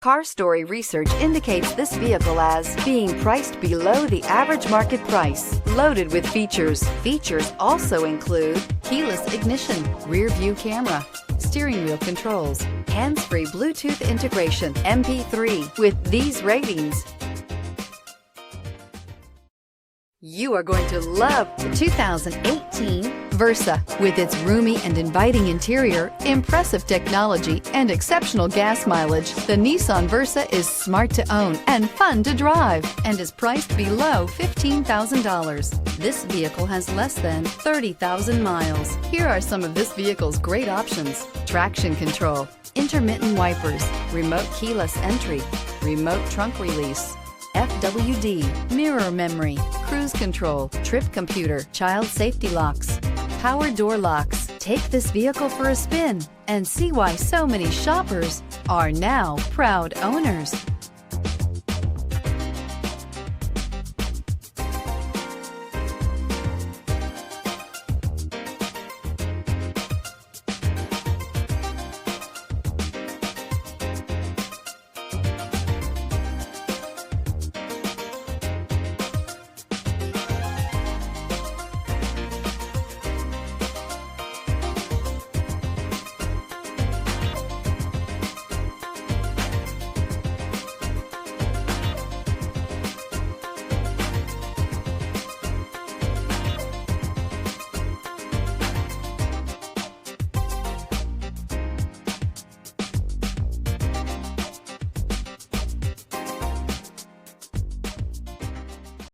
Car Story research indicates this vehicle as being priced below the average market price. Loaded with features. Features also include keyless ignition, rear view camera, steering wheel controls, hands-free Bluetooth integration, MP3. With these ratings, you are going to love the 2018 Versa. With its roomy and inviting interior, impressive technology, and exceptional gas mileage, the Nissan Versa is smart to own and fun to drive and is priced below $15,000. This vehicle has less than 30,000 miles. Here are some of this vehicle's great options: traction control, intermittent wipers, remote keyless entry, remote trunk release, FWD, mirror memory, cruise control, trip computer, child safety locks, power door locks. Take this vehicle for a spin and see why so many shoppers are now proud owners.